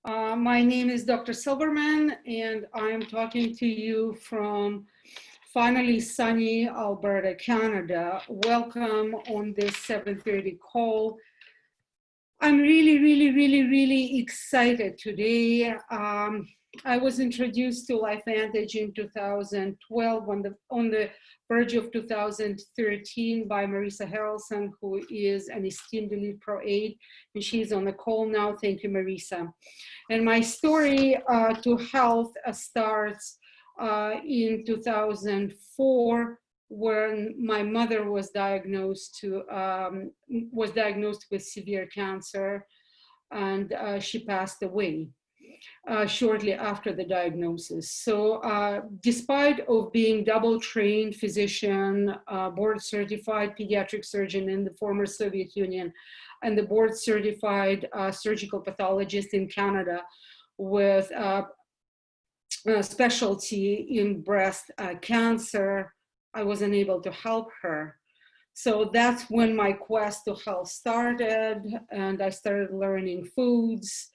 My name is Dr. Silverman, and I'm talking to you from finally sunny Alberta, Canada. Welcome on this 7:30 call. I'm really excited today. I was introduced to Lifevantage in 2012 on the verge of 2013 by Marisa Harrelson, who is an esteemed elite pro 8, and she's on the call now. Thank you, Marisa. And my story to health starts in 2004 when my mother was diagnosed with severe cancer, and she passed away shortly after the diagnosis. So despite of being double trained physician, board certified pediatric surgeon in the former Soviet Union, and the board certified surgical pathologist in Canada with a specialty in breast cancer, I was unable to help her. So that's when my quest to health started, and I started learning foods,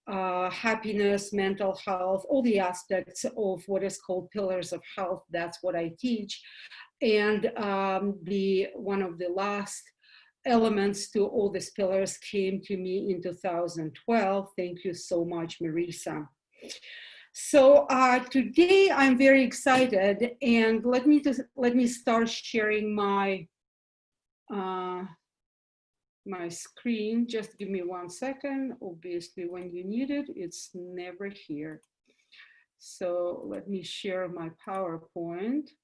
happiness, mental health, all the aspects of what is called pillars of health. That's what I teach. And one of the last elements to all these pillars came to me in 2012. Thank you so much, Marisa. So today I'm very excited, and let me start sharing my my screen. Just give me 1 second. Obviously, when you need it, it's never here. So let me share my PowerPoint.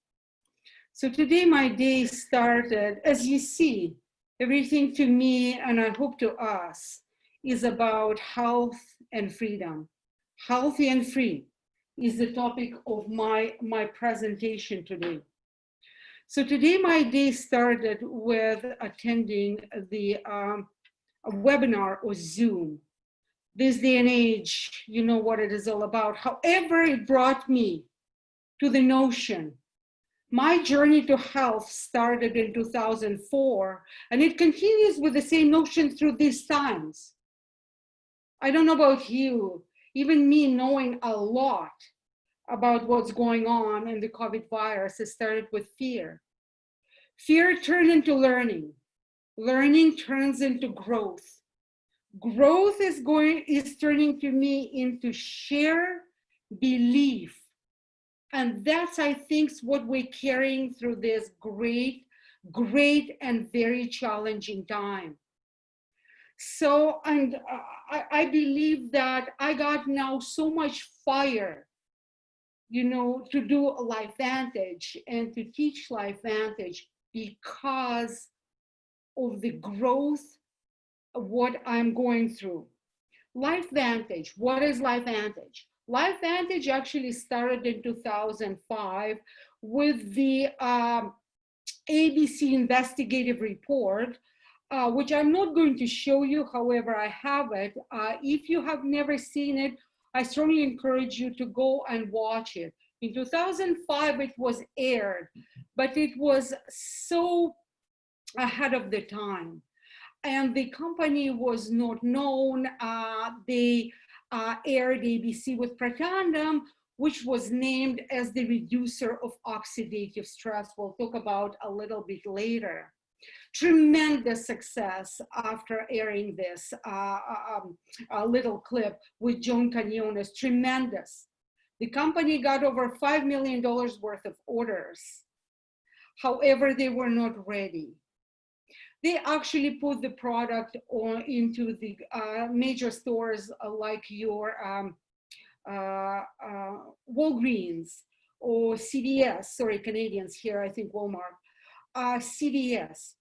So today my day started, as you see, everything to me, and I hope to us, is about health and freedom. Healthy and free is the topic of my presentation today. So today my day started with attending the webinar or Zoom. This day and age, you know what it is all about. However, it brought me to the notion. My journey to health started in 2004, and it continues with the same notion through these times. I don't know about you, even me knowing a lot about what's going on in the COVID virus, it started with fear. Fear turned into learning. Learning turns into growth. Growth is turning to me into sheer belief. And that's, I think, what we're carrying through this great and very challenging time. So, and I believe that I got now so much fire, you know, to do a Lifevantage and to teach Lifevantage because of the growth of what I'm going through. Lifevantage, what is Lifevantage? Lifevantage actually started in 2005 with the ABC investigative report, which I'm not going to show you, however, I have it. If you have never seen it, I strongly encourage you to go and watch it. In 2005, it was aired, but it was so ahead of the time. And the company was not known. They aired ABC with Protandim, which was named as the reducer of oxidative stress. We'll talk about a little bit later. Tremendous success after airing this a little clip with John Caniones, tremendous. The company got over $5 million worth of orders. However, they were not ready. They actually put the product into the major stores like your Walgreens or CVS, sorry, Canadians here, I think Walmart, CVS.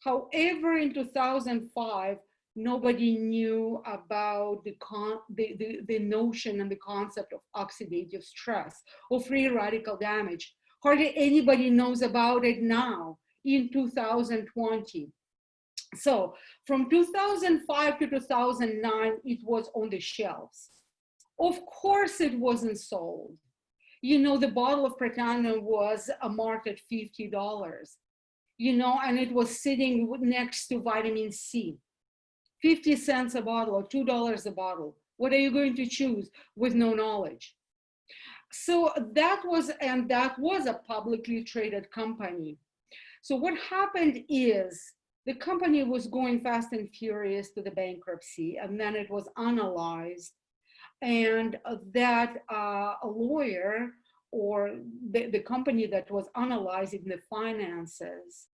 However, in 2005, nobody knew about the notion and the concept of oxidative stress or free radical damage. Hardly anybody knows about it now in 2020. So from 2005 to 2009, it was on the shelves. Of course, it wasn't sold. You know, the bottle of Protandim was marked at $50. You know, and it was sitting next to vitamin C. 50 cents a bottle or $2 a bottle. What are you going to choose with no knowledge? So that was a publicly traded company. So what happened is the company was going fast and furious to the bankruptcy, and then it was analyzed, and that a lawyer or the company that was analyzing the finances,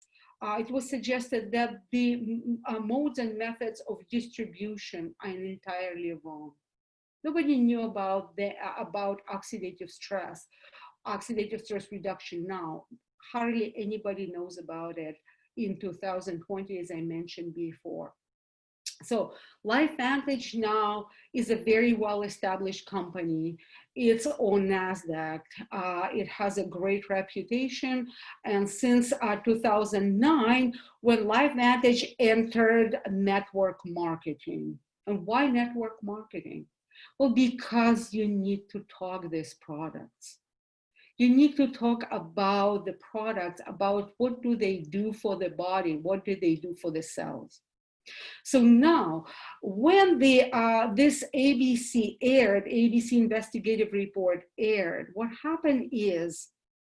it was suggested that the modes and methods of distribution are entirely wrong. Nobody knew about oxidative stress reduction now. Hardly anybody knows about it in 2020, as I mentioned before. So Lifevantage now is a very well-established company. It's on NASDAQ. It has a great reputation. And since 2009, when Lifevantage entered network marketing. And why network marketing? Well, because you need to talk these products. You need to talk about the products, about what do they do for the body, what do they do for the cells. So now, when this ABC investigative report aired, what happened is,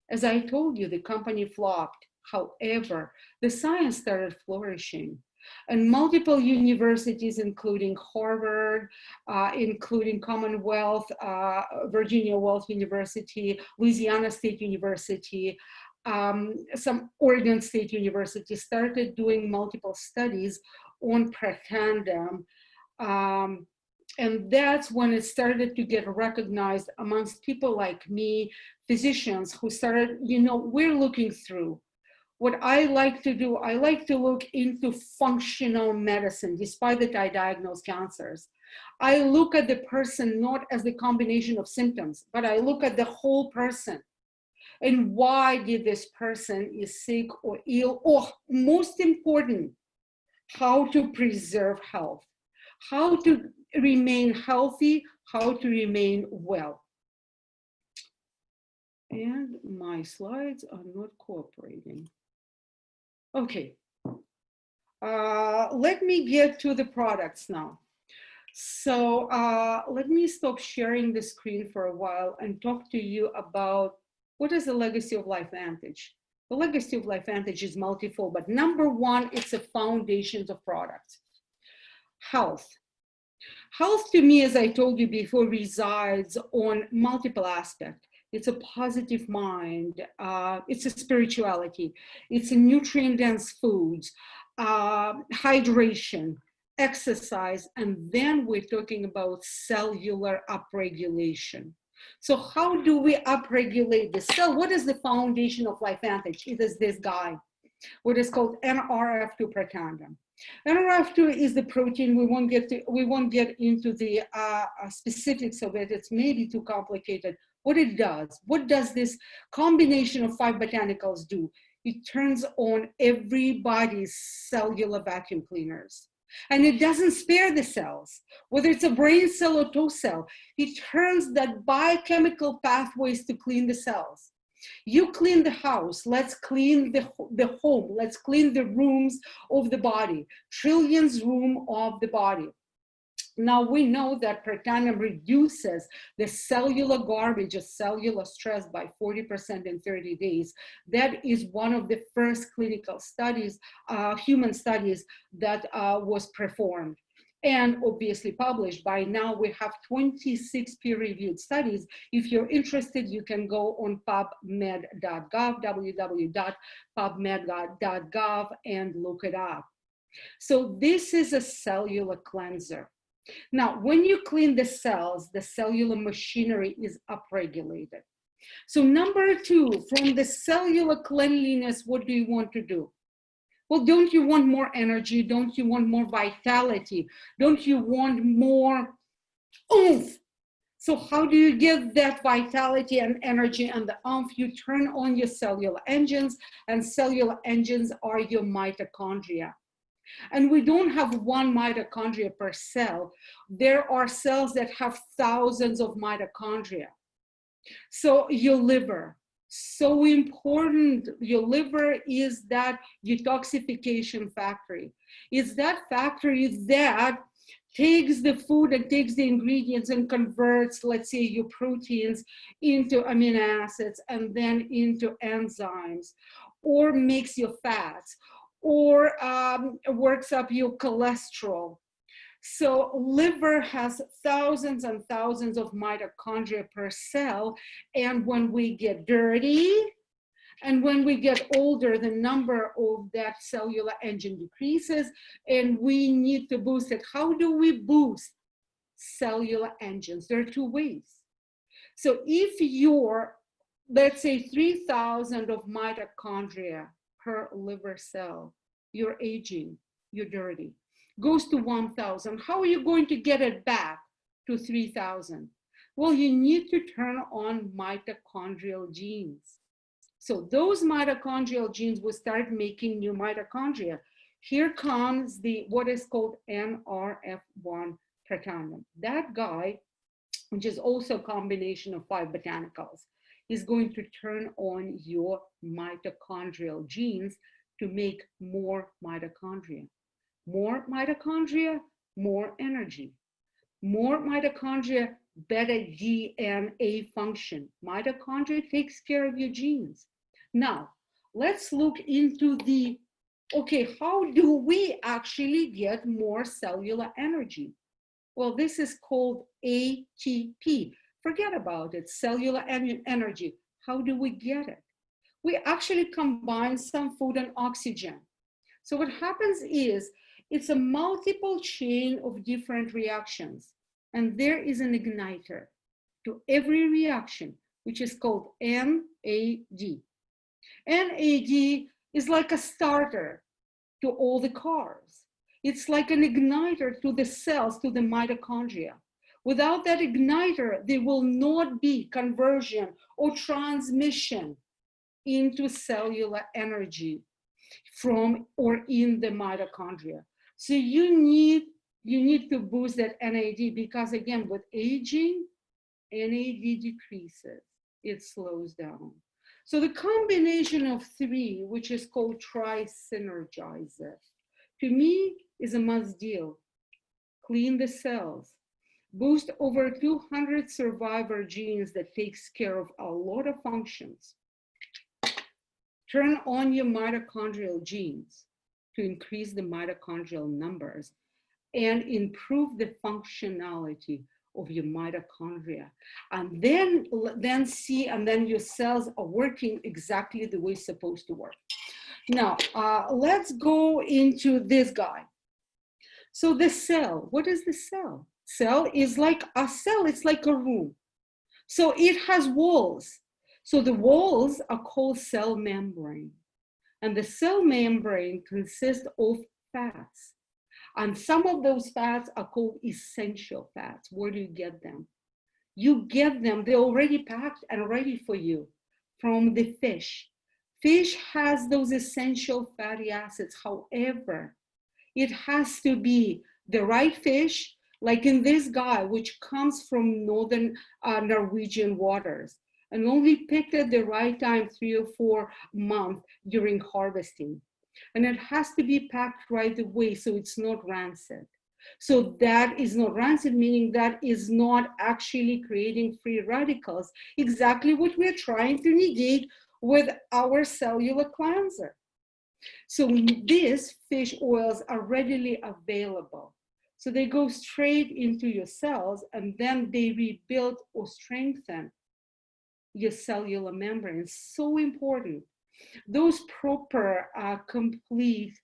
as I told you, the company flopped. However, the science started flourishing. And multiple universities, including Harvard, including Commonwealth, Virginia Woolf University, Louisiana State University, some Oregon State University started doing multiple studies on Protandim. And that's when it started to get recognized amongst people like me, physicians who started, we're looking through. What I like to do, I like to look into functional medicine, despite that I diagnose cancers. I look at the person not as the combination of symptoms, but I look at the whole person. And why did this person is sick or ill? Or most important, how to preserve health, how to remain healthy, how to remain well. And my slides are not cooperating. Okay, let me get to the products now. So let me stop sharing the screen for a while and talk to you about what is the legacy of Lifevantage. The legacy of Lifevantage is multifold, but number one, it's the foundations of products. Health. Health to me, as I told you before, resides on multiple aspects. It's a positive mind, it's a spirituality, it's a nutrient-dense foods, hydration, exercise, and then we're talking about cellular upregulation. So how do we upregulate the cell? What is the foundation of Lifevantage? It is this guy, what is called NRF2 Protandim. NRF2 is the protein. We won't get into the specifics of it. It's maybe too complicated. What it does, what does this combination of 5 botanicals do? It turns on everybody's cellular vacuum cleaners. And it doesn't spare the cells, whether it's a brain cell or toe cell. It turns that biochemical pathways to clean the cells. You clean the house, let's clean the home, let's clean the rooms of the body, trillions room of the body. Now we know that Protandim reduces the cellular garbage of cellular stress by 40% in 30 days. That is one of the first clinical studies, human studies that was performed and obviously published. By now we have 26 peer-reviewed studies. If you're interested, you can go on pubmed.gov, www.pubmed.gov, and look it up. So this is a cellular cleanser. Now, when you clean the cells, the cellular machinery is upregulated. So number 2, from the cellular cleanliness, what do you want to do? Well, don't you want more energy? Don't you want more vitality? Don't you want more oomph? So how do you get that vitality and energy and the oomph? You turn on your cellular engines, and cellular engines are your mitochondria. And we don't have one mitochondria per cell. There are cells that have thousands of mitochondria. So your liver, so important. Your liver is that detoxification factory. It's that factory that takes the food and takes the ingredients and converts, let's say, your proteins into amino acids and then into enzymes, or makes your fats, or works up your cholesterol. So liver has thousands and thousands of mitochondria per cell, and when we get dirty, and when we get older, the number of that cellular engine decreases, and we need to boost it. How do we boost cellular engines? There are two ways. So if you're, let's say, 3,000 of mitochondria per liver cell, you're aging, you're dirty. Goes to 1,000. How are you going to get it back to 3,000? Well, you need to turn on mitochondrial genes. So those mitochondrial genes will start making new mitochondria. Here comes the what is called NRF1 Protandim. That guy, which is also a combination of 5 botanicals, is going to turn on your mitochondrial genes to make more mitochondria. More mitochondria, more energy. More mitochondria, better DNA function. Mitochondria takes care of your genes. Now, let's look into the, okay, how do we actually get more cellular energy? Well, this is called ATP. Forget about it, cellular energy. How do we get it? We actually combine some food and oxygen. So what happens is, it's a multiple chain of different reactions, and there is an igniter to every reaction, which is called NAD. NAD is like a starter to all the cars. It's like an igniter to the cells, to the mitochondria. Without that igniter, there will not be conversion or transmission into cellular energy from or in the mitochondria. So you need to boost that NAD, because again, with aging, NAD decreases, it slows down. So the combination of 3, which is called tri-synergizer, to me is a must deal. Clean the cells, boost over 200 survivor genes that takes care of a lot of functions. Turn on your mitochondrial genes to increase the mitochondrial numbers and improve the functionality of your mitochondria. And then see, and then your cells are working exactly the way it's supposed to work. Now, let's go into this guy. So the cell, what is the cell? Cell is like a cell, it's like a room. So it has walls. So the walls are called cell membrane. And the cell membrane consists of fats. And some of those fats are called essential fats. Where do you get them? You get them, they're already packed and ready for you from the fish. Fish has those essential fatty acids. However, it has to be the right fish, like in this guy, which comes from northern Norwegian waters, and only picked at the right time, 3 or 4 months during harvesting. And it has to be packed right away so it's not rancid. So that is not rancid, meaning that is not actually creating free radicals, exactly what we're trying to negate with our cellular cleanser. So these fish oils are readily available. So they go straight into your cells, and then they rebuild or strengthen your cellular membrane. It's so important. Those proper, complete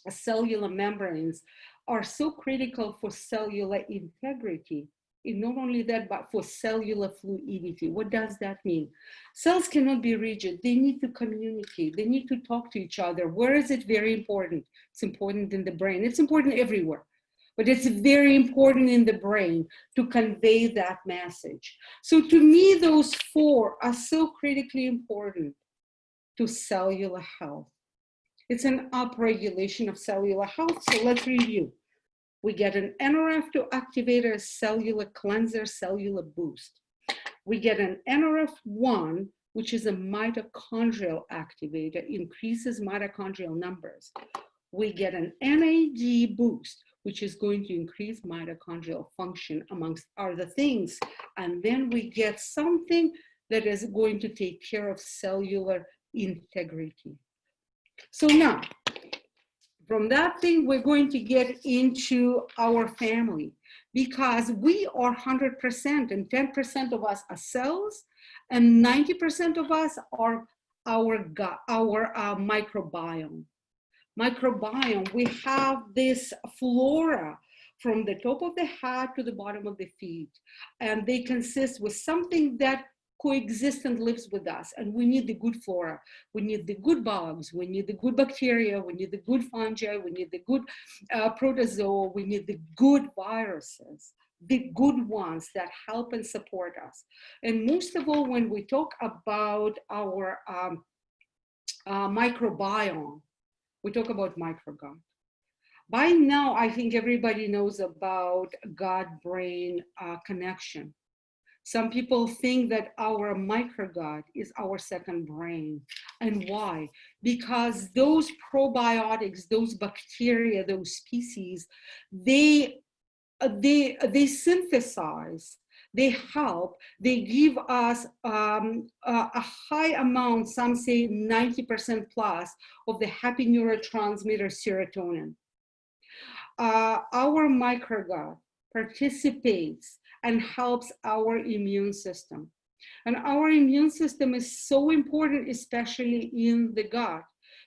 cellular membranes are so critical for cellular integrity. And not only that, but for cellular fluidity. What does that mean? Cells cannot be rigid. They need to communicate. They need to talk to each other. Where is it very important? It's important in the brain. It's important everywhere. But it's very important in the brain to convey that message. So to me, those 4 are so critically important to cellular health. It's an upregulation of cellular health. So let's review. We get an NRF2 activator, cellular cleanser, cellular boost. We get an NRF1, which is a mitochondrial activator, increases mitochondrial numbers. We get an NAD boost, which is going to increase mitochondrial function amongst other things. And then we get something that is going to take care of cellular integrity. So now, from that thing, we're going to get into our family, because we are 100%, and 10% of us are cells, and 90% of us are our microbiome. Microbiome, we have this flora from the top of the head to the bottom of the feet, and they consist with something that coexists and lives with us. And we need the good flora, we need the good bugs, we need the good bacteria, we need the good fungi, we need the good protozoa, we need the good viruses, the good ones that help and support us. And most of all, when we talk about our microbiome, we talk about microgut. By now, I think everybody knows about gut-brain connection. Some people think that our microgut is our second brain. And why? Because those probiotics, those bacteria, those species, they synthesize, they help, they give us a high amount, some say 90% plus, of the happy neurotransmitter serotonin. Our microgut participates and helps our immune system. And our immune system is so important, especially in the gut,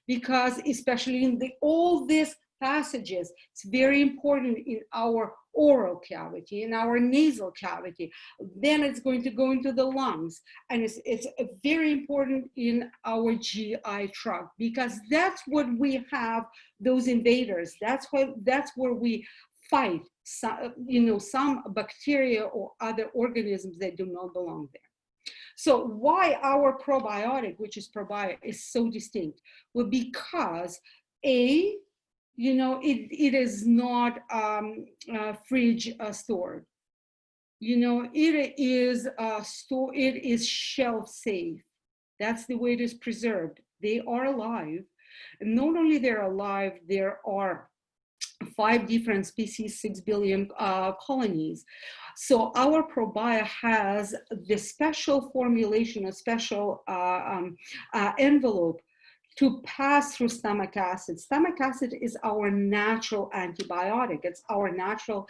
because especially in all these passages, it's very important in our oral cavity, in our nasal cavity. Then it's going to go into the lungs. And it's very important in our GI tract, because that's what we have, those invaders. That's where we fight some bacteria or other organisms that do not belong there. So why our probiotic, which is probiotic, is so distinct? Well, because it is not fridge stored. It is shelf safe. That's the way it is preserved. They are alive. And not only they're alive, there are 5 different species, 6 billion colonies. So our probiotic has the special formulation, a special envelope to pass through stomach acid. Stomach acid is our natural antibiotic. It's our natural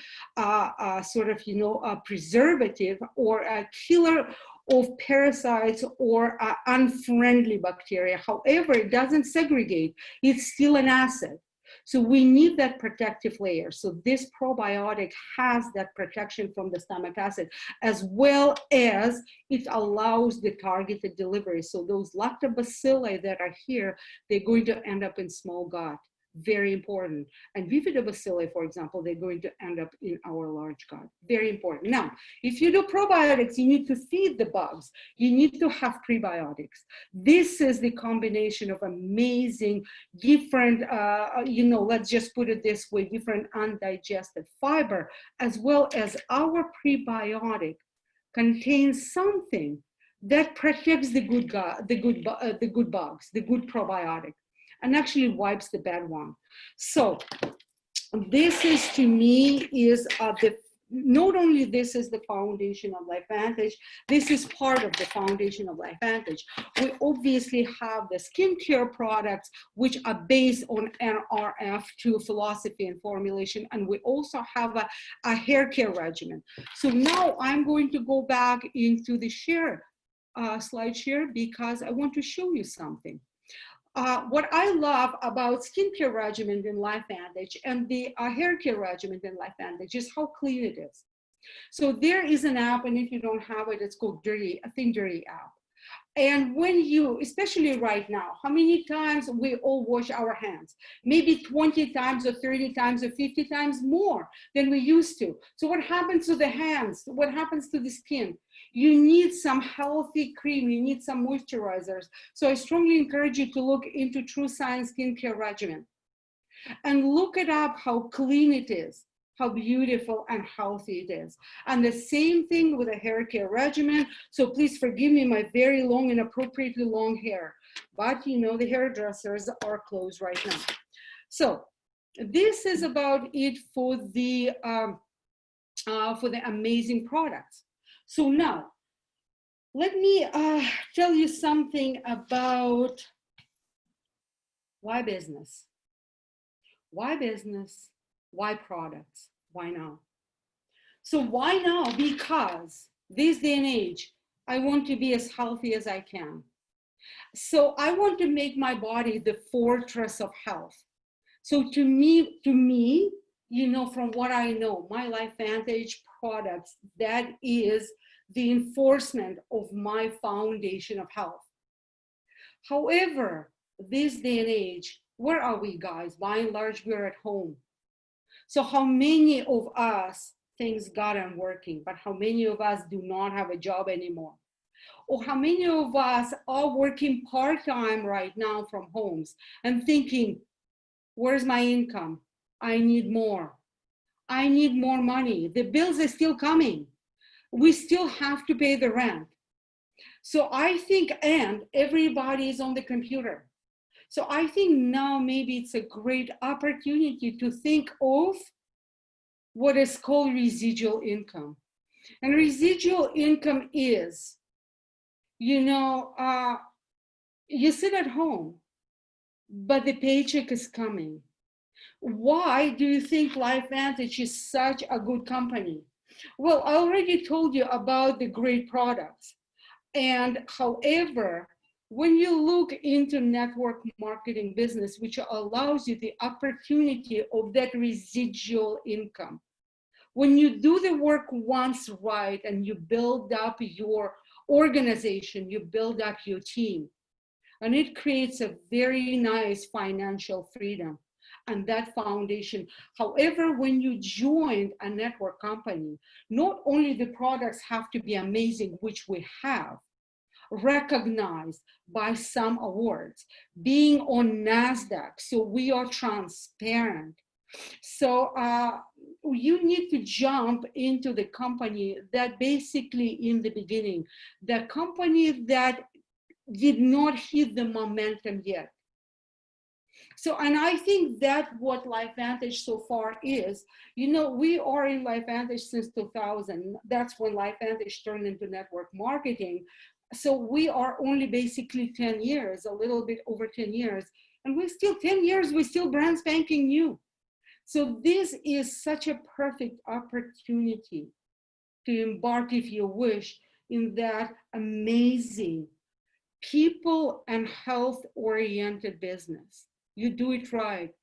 preservative, or a killer of parasites or unfriendly bacteria. However, it doesn't segregate. It's still an acid. So we need that protective layer. So this probiotic has that protection from the stomach acid, as well as it allows the targeted delivery. So those lactobacilli that are here, they're going to end up in small gut. Very important. And bifidobacilli, for example, they're going to end up in our large gut. Very important. Now, if you do probiotics, you need to feed the bugs. You need to have prebiotics. This is the combination of amazing, different, let's just put it this way, different undigested fiber, as well as our prebiotic contains something that protects the good gut, the good bugs, the good probiotic, and actually wipes the bad one. So this is, to me, is not only this is the foundation of Lifevantage, this is part of the foundation of Lifevantage. We obviously have the skincare products, which are based on NRF2 philosophy and formulation, and we also have a hair care regimen. So now I'm going to go back into the slide share, because I want to show you something. What I love about skincare regimen in Lifevantage and the hair care regimen in Lifevantage is how clean it is. So there is an app, and if you don't have it, it's called Think Dirty app. And when you, especially right now, how many times we all wash our hands? Maybe 20 times or 30 times or 50 times more than we used to. So what happens to the hands? What happens to the skin? You need some healthy cream. You need some moisturizers. So I strongly encourage you to look into True Science Skincare Regimen and look it up, how clean it is, how beautiful and healthy it is. And the same thing with a hair care regimen. So please forgive me my very long, inappropriately long hair. But the hairdressers are closed right now. So This is about it for the amazing products. So now, let me tell you something about why business. Why business? Why products? Why now? So why now? Because this day and age, I want to be as healthy as I can. So I want to make my body the fortress of health. So to me, you know, from what I know, my Lifevantage products, that is the enforcement of my foundation of health. However, this day and age, where are we, guys? By and large, we're at home. So how many of us, thanks God I'm working, but how many of us do not have a job anymore? Or how many of us are working part-time right now from homes and thinking, where's my income? I need more. I need more money. The bills are still coming. We still have to pay the rent. So I think, and everybody is on the computer. So I think now maybe it's a great opportunity to think of what is called residual income. And residual income is, you know, you sit at home, but the paycheck is coming. Why do you think Lifevantage is such a good company? Well, I already told you about the great products. And however, when you look into network marketing business, which allows you the opportunity of that residual income, when you do the work once right and you build up your organization, you build up your team, and it creates a very nice financial freedom. And that foundation, however, when you join a network company, not only the products have to be amazing, which we have, recognized by some awards, being on NASDAQ, so we are transparent. So you need to jump into the company that basically in the beginning, the company that did not hit the momentum yet. So, and I think that what Lifevantage so far is, you know, we are in Lifevantage since 2000. That's when Lifevantage turned into network marketing. So we are only basically 10 years, a little bit over 10 years. And we're still 10 years, we're still brand spanking new. So this is such a perfect opportunity to embark, if you wish, in that amazing people and health oriented business. You do it right.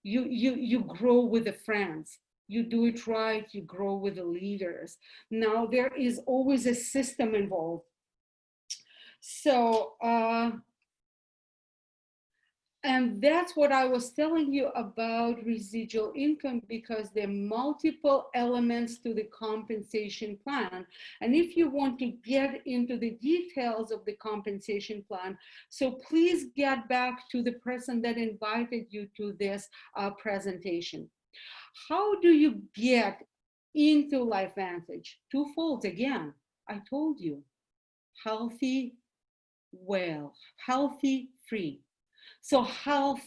You grow with the friends. You do it right, you grow with the leaders. Now there is always a system involved. So, and that's what I was telling you about residual income, because there are multiple elements to the compensation plan. And if you want to get into the details of the compensation plan, so please get back to the person that invited you to this presentation. How do you get into Lifevantage? Twofold again. I told you, healthy, well, healthy, free. So health,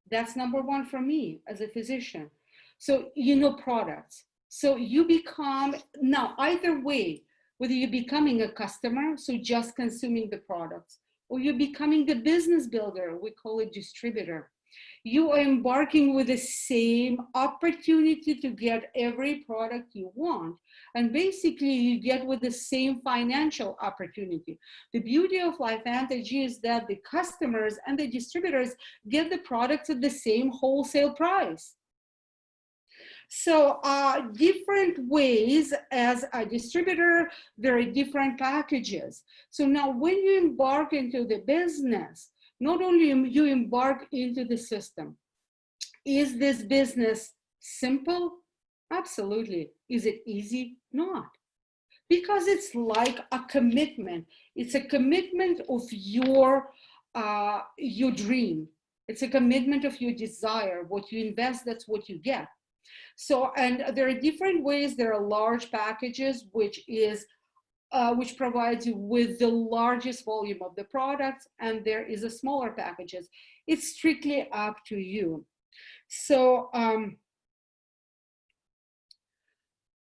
that's number one for me as a physician. So, you know, products. So you become, now either way, whether you're becoming a customer, so just consuming the products, or you're becoming the business builder, we call it distributor, you are embarking with the same opportunity to get every product you want. And basically you get with the same financial opportunity. The beauty of Lifevantage is that the customers and the distributors get the products at the same wholesale price. So different ways as a distributor, there are different packages. So now when you embark into the business, not only you embark into the system. Is this business simple? Absolutely. Is it easy? Not. Because it's like a commitment. It's a commitment of your dream. It's a commitment of your desire. What you invest, that's what you get. So, and there are different ways. There are large packages, which provides you with the largest volume of the products, and there is a smaller packages. It's strictly up to you. So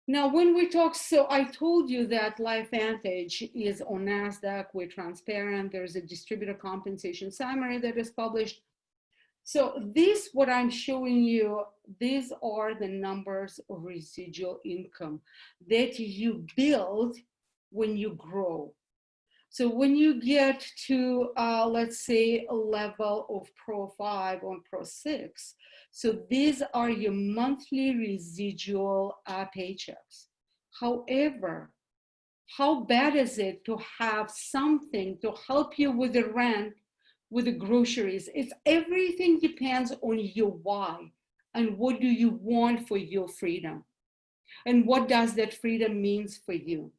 now when we talk, so I told you that Lifevantage is on NASDAQ, we're transparent, there's a distributor compensation summary that is published. So this, what I'm showing you, these are the numbers of residual income that you build when you grow. So when you get to, let's say, a level of Pro 5 or Pro 6, so these are your monthly residual paychecks. However, how bad is it to have something to help you with the rent, with the groceries? It's everything depends on your why and what do you want for your freedom and what does that freedom means for you.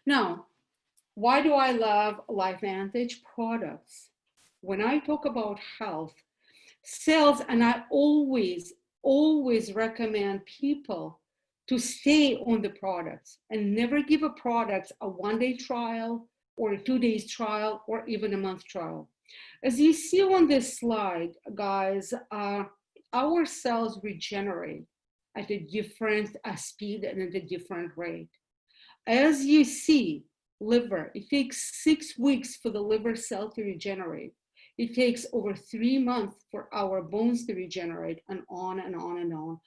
Now, why do I love Lifevantage products? When I talk about health, sales, and I always recommend people to stay on the products and never give a product a one-day trial or a 2 days trial or even a month trial. As you see on this slide, guys, our cells regenerate at a different speed and at a different rate. As you see, liver, it takes 6 weeks for the liver cell to regenerate. It takes over 3 months for our bones to regenerate, and on and on and on.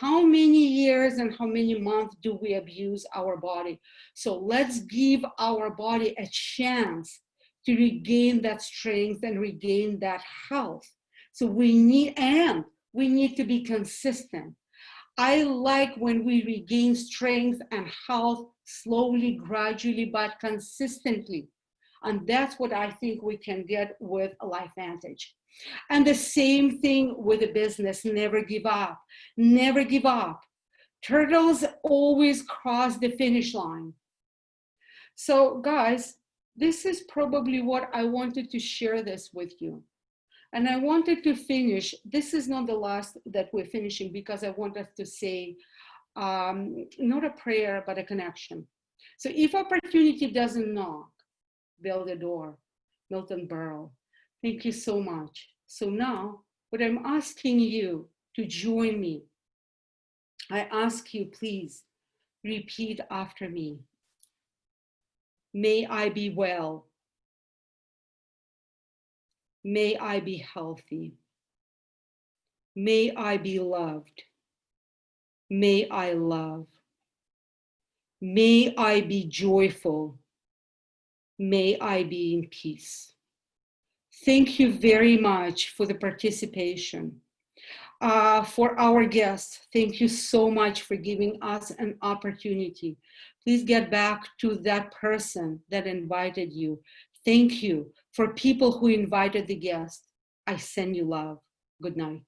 How many years and how many months do we abuse our body? So let's give our body a chance to regain that strength and regain that health. So we need to be consistent. I like when we regain strength and health slowly, gradually, but consistently. And that's what I think we can get with Lifevantage. And the same thing with the business, never give up, never give up. Turtles always cross the finish line. So guys, this is probably what I wanted to share this with you. And I wanted to finish, this is not the last that we're finishing because I want us to say, not a prayer, but a connection. So if opportunity doesn't knock, build a door, Milton Berle. Thank you so much. So now, what I'm asking you to join me, I ask you, please repeat after me. May I be well. May I be healthy. May I be loved. May I love. May I be joyful. May I be in peace. Thank you very much for the participation. For our guests, thank you so much for giving us an opportunity. Please get back to that person that invited you. Thank you. For people who invited the guests, I send you love. Good night.